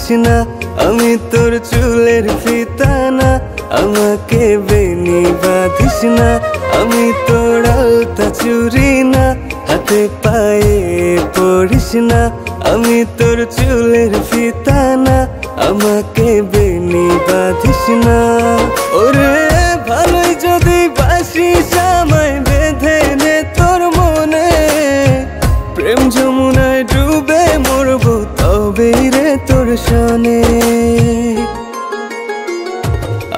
বাঁধিস না, আমি তোর চুলের ফিতা না। আমাকে বেনি বাঁধিস না, আমি তোর আলতা চুরি না। হাতে পায়ে পড়িস না, আমি তোর চুলের ফিতা না। আমাকে বেনি বাঁধিস না। ওরে ভালোই যদি বাসিস আমায় বেঁধে নে তোর মনে। প্রেম যমুনায় ডুবে মরবো তবেই রে তোর সনে।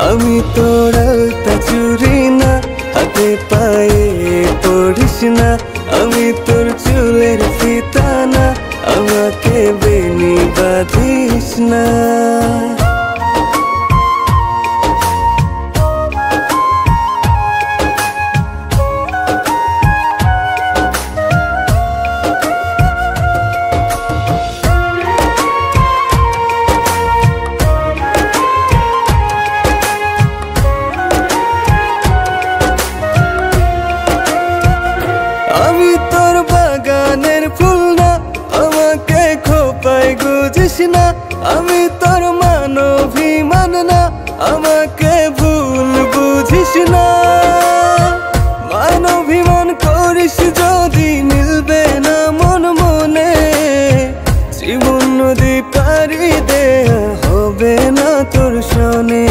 আমি তোর আলতা চুরি না, হাতে পায়ে পড়িস না। আমি তোর চুলের ফিতা না, আমাকে বেনি বাঁধিস না। আমি তোর বাগানের ফুল না, আমাকে খোপায় গুজিস না। আমি তোর মানভিমান না, আমাকে ভুল বুঝিস না। মানভিমান করিস যদি মিলবে না মন মনে। জীবন নদী পারি দেয়া হবে না তোর সনে।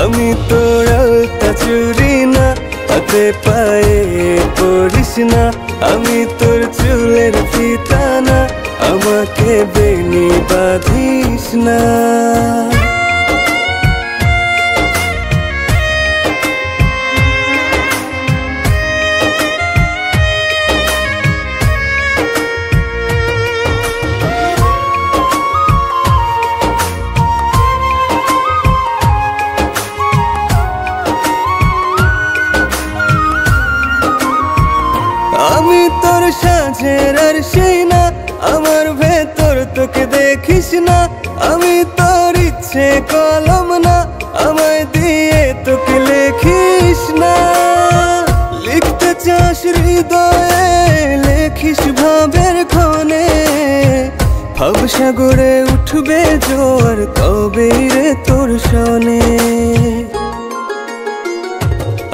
আমি তোর আলতা চুরি না, হাতে পায়ে পড়িস না। আমি তোর চুলের ফিতা না, আমাকে বেনি বাঁধিস না। আমি তোর সাজের আর সেই না, আমার ভেতর তোকে দেখিস না। আমি তোর ইচ্ছে কলম না, আমায় দিয়ে তোকে লেখিস না। লিখতে চাস হৃদয়ে লেখিস ভাবের ক্ষণে। ভাবসাগরে উঠবে জোয়ার কবে রে তোর সনে।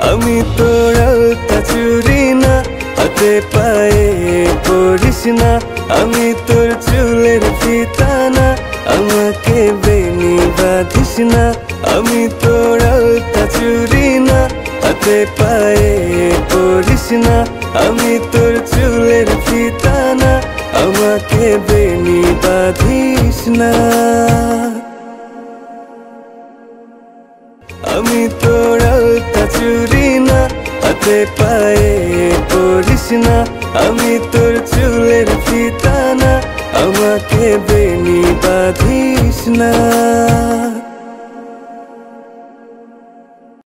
আমি তোর আলতা চুরি না, হাতে পায়ে পড়িস না। আমি তোর চুলের ফিতা না, আমাকে বেনি বাঁধিস না। আমি তোর আলতা চুরি না, হাতে পায়ে পড়িস না। আমি তোর চুলের ফিতা না, আমাকে বেনি বাঁধিস না। আমি তোর আলতা চুরি না, হাতে পায়ে পড়িস না। আমি তোর চুলের ফিতা না, আমাকে বেনি বাঁধিস না।